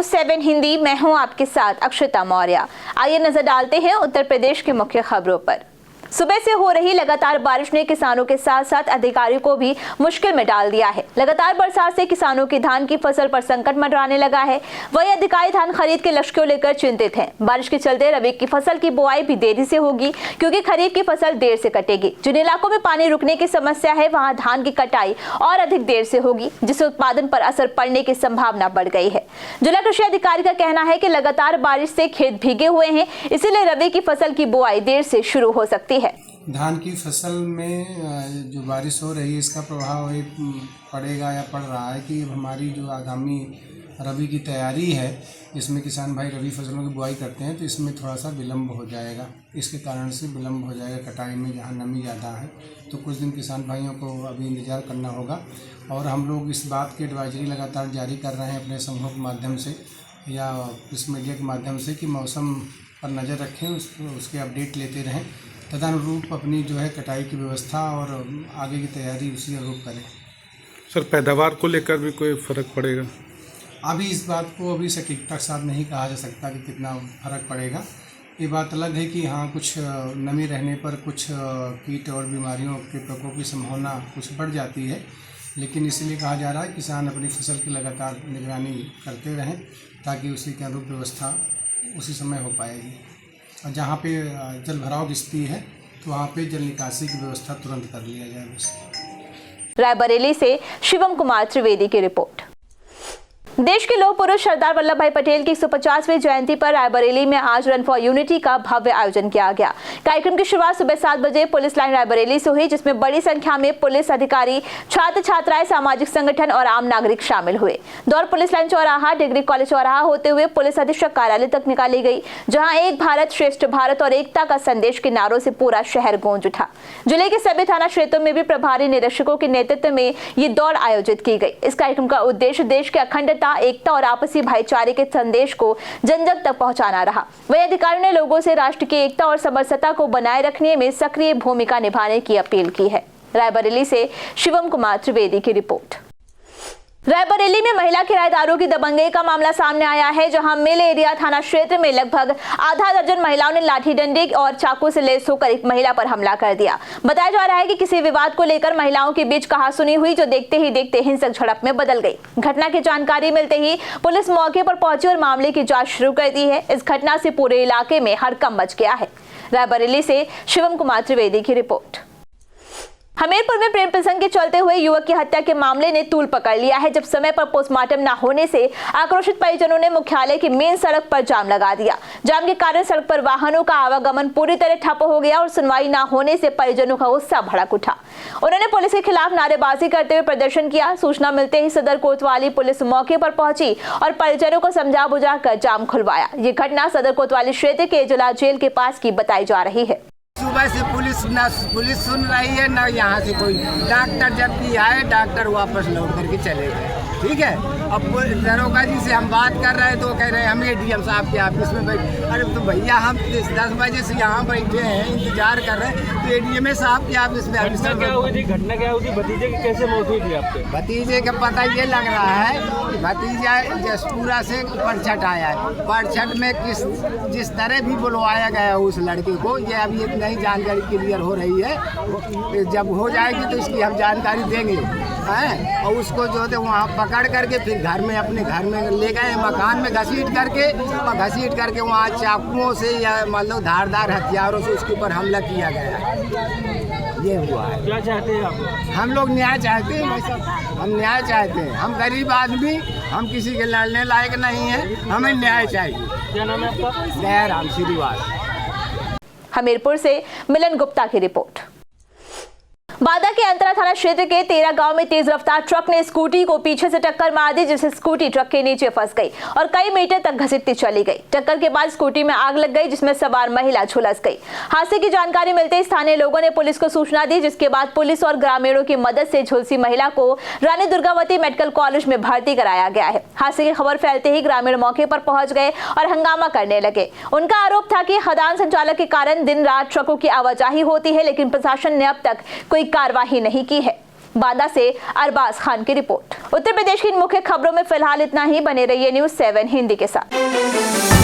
News 7 Hindi, मैं हूं आपके साथ अक्षता मौर्य। आइए नजर डालते हैं उत्तर प्रदेश की मुख्य खबरों पर। सुबह से हो रही लगातार बारिश ने किसानों के साथ साथ अधिकारियों को भी मुश्किल में डाल दिया है। लगातार बरसात से किसानों की धान की फसल पर संकट मंडराने लगा है। वही अधिकारी धान खरीद के लक्ष्य को लेकर चिंतित हैं। बारिश के चलते रबी की फसल की बुआई भी देरी से होगी, क्योंकि खरीफ की फसल देर से कटेगी। जिन इलाकों में पानी रुकने की समस्या है, वहां धान की कटाई और अधिक देर से होगी, जिससे उत्पादन पर असर पड़ने की संभावना बढ़ गई है। जिला कृषि अधिकारी का कहना है कि लगातार बारिश से खेत भीगे हुए हैं, इसीलिए रबी की फसल की बुआई देर से शुरू हो सकती है। धान की फसल में जो बारिश हो रही है, इसका प्रभाव ये पड़ेगा या पड़ रहा है कि हमारी जो आगामी रबी की तैयारी है, इसमें किसान भाई रबी फसलों की बुआई करते हैं, तो इसमें थोड़ा सा विलम्ब हो जाएगा। इसके कारण से विलम्ब हो जाएगा कटाई में, जहाँ नमी ज़्यादा है। तो कुछ दिन किसान भाइयों को अभी इंतज़ार करना होगा। और हम लोग इस बात की एडवाइजरी लगातार जारी कर रहे हैं अपने समूहों के माध्यम से या इस मीडिया के माध्यम से कि मौसम पर नज़र रखें, उसके अपडेट लेते रहें, तदनुरूप अपनी जो है कटाई की व्यवस्था और आगे की तैयारी उसी अनुरूप करें। सर, पैदावार को लेकर भी कोई फ़र्क पड़ेगा? अभी इस बात को अभी सटीकता के साथ नहीं कहा जा सकता कि कितना फ़र्क पड़ेगा। ये बात अलग है कि हाँ, कुछ नमी रहने पर कुछ कीट और बीमारियों के प्रकोप की संभावना कुछ बढ़ जाती है, लेकिन इसलिए कहा जा रहा है किसान अपनी फसल की लगातार निगरानी करते रहें, ताकि उसी के अनुरूप व्यवस्था उसी समय हो पाएगी। और जहाँ पे जल भराव की स्थिति है, तो वहाँ पे जल निकासी की व्यवस्था तुरंत कर लिया जाए बस। रायबरेली से शिवम कुमार त्रिवेदी की रिपोर्ट। देश के लौह पुरुष सरदार वल्लभ भाई पटेल की 150वीं जयंती पर रायबरेली में आज रन फॉर यूनिटी का भव्य आयोजन किया गया। कार्यक्रम की शुरुआत सुबह 7 बजे पुलिस लाइन रायबरेली से हुई, जिसमें बड़ी संख्या में पुलिस अधिकारी, छात्र छात्राएं, सामाजिक संगठन और आम नागरिक शामिल हुए। दौड़ पुलिस लाइन चौराहा, डिग्री कॉलेज चौराहा होते हुए पुलिस अधीक्षक कार्यालय तक निकाली गई, जहाँ एक भारत श्रेष्ठ भारत और एकता का संदेश के नारों से पूरा शहर गूंज उठा। जिले के सभी थाना क्षेत्रों में भी प्रभारी निरीक्षकों के नेतृत्व में ये दौड़ आयोजित की गई। इस कार्यक्रम का उद्देश्य देश के अखंडता, एकता और आपसी भाईचारे के संदेश को जन जन तक पहुंचाना रहा। वही अधिकारियों ने लोगों से राष्ट्र की एकता और समरसता को बनाए रखने में सक्रिय भूमिका निभाने की अपील की है। रायबरेली से शिवम कुमार त्रिवेदी की रिपोर्ट। रायबरेली में महिला किराएदारों की दबंगई का मामला सामने आया है, जहां मिल एरिया थाना क्षेत्र में लगभग आधा दर्जन महिलाओं ने लाठी डंडे और चाकू से लैस होकर एक महिला पर हमला कर दिया। बताया जा रहा है कि किसी विवाद को लेकर महिलाओं के बीच कहासुनी हुई, जो देखते ही देखते हिंसक झड़प में बदल गई। घटना की जानकारी मिलते ही पुलिस मौके पर पहुंची और मामले की जाँच शुरू कर दी है। इस घटना से पूरे इलाके में हड़कंप मच गया है। रायबरेली से शिवम कुमार त्रिवेदी की रिपोर्ट। हमीरपुर में प्रेम प्रसंग के चलते हुए युवक की हत्या के मामले ने तूल पकड़ लिया है, जब समय पर पोस्टमार्टम न होने से आक्रोशित परिजनों ने मुख्यालय की मेन सड़क पर जाम लगा दिया। जाम के कारण सड़क पर वाहनों का आवागमन पूरी तरह ठप हो गया और सुनवाई न होने से परिजनों का गुस्सा भड़क उठा। उन्होंने पुलिस के खिलाफ नारेबाजी करते हुए प्रदर्शन किया। सूचना मिलते ही सदर कोतवाली पुलिस मौके पर पहुंची और परिजनों को समझा बुझा कर जाम खुलवाया। ये घटना सदर कोतवाली क्षेत्र के जिला जेल के पास की बताई जा रही है। सुबह से पुलिस सुन रही है ना, यहाँ से कोई डॉक्टर जबकि आए, डॉक्टर वापस लौट करके चले गए। ठीक है, अब दरोगा जी से हम बात कर रहे हैं तो कह रहे हैं हम एडीएम साहब के ऑफिस में बैठे। अरे तो भैया हम 10 बजे से यहाँ बैठे हैं, इंतजार कर रहे हैं, तो एडीएम साहब के ऑफिस में। घटना क्या हुई थी? भतीजे की कैसे मौत हुई थी आपके? भतीजे का पता ये लग रहा है कि भतीजा जसपुरा से परछट आया है। परछट में जिस तरह भी बुलवाया गया उस लड़के को, ये अभी एक नई जानकारी क्लियर हो रही है। जब हो जाएगी तो इसकी हम जानकारी देंगे हैं। और उसको जो है वहाँ पकड़ करके फिर घर में अपने घर में ले गए, मकान में घसीट करके वहाँ चाकुओं से या मतलब धारदार हथियारों से उसके ऊपर हमला किया गया। ये हुआ है। क्या चाहते हैं आप? हम लोग न्याय चाहते हैं भाई साहब, हम न्याय चाहते हैं। हम गरीब आदमी, हम किसी के लड़ने लायक नहीं है, हमें न्याय चाहिए। क्या नाम है आपका? दयाराम श्रीवास। हमीरपुर से मिलन गुप्ता की रिपोर्ट। बादा के अंतरा थाना क्षेत्र के 13 गांव में तेज रफ्तार ट्रक ने स्कूटी को पीछे से टक्कर मार दी, जिससे स्कूटी ट्रक के नीचे फंस गई और कई मीटर तक घसीटती चली गई। टक्कर के बाद स्कूटी में आग लग गई, जिसमें सवार महिला झुलस गई। हादसे की जानकारी मिलते ही स्थानीय लोगों ने पुलिस को सूचना दी, जिसके बाद पुलिस और ग्रामीणों की मदद से झुलसी महिला को रानी दुर्गावती मेडिकल कॉलेज में भर्ती कराया गया है। हादसे की खबर फैलते ही ग्रामीण मौके पर पहुंच गए और हंगामा करने लगे। उनका आरोप था कि खदान संचालक के कारण दिन रात ट्रकों की आवाजाही होती है, लेकिन प्रशासन ने अब तक कोई कार्रवाई नहीं की है। बांदा से अरबाज खान की रिपोर्ट। उत्तर प्रदेश की इन मुख्य खबरों में फिलहाल इतना ही। बने रहिए न्यूज़ 7 हिंदी के साथ।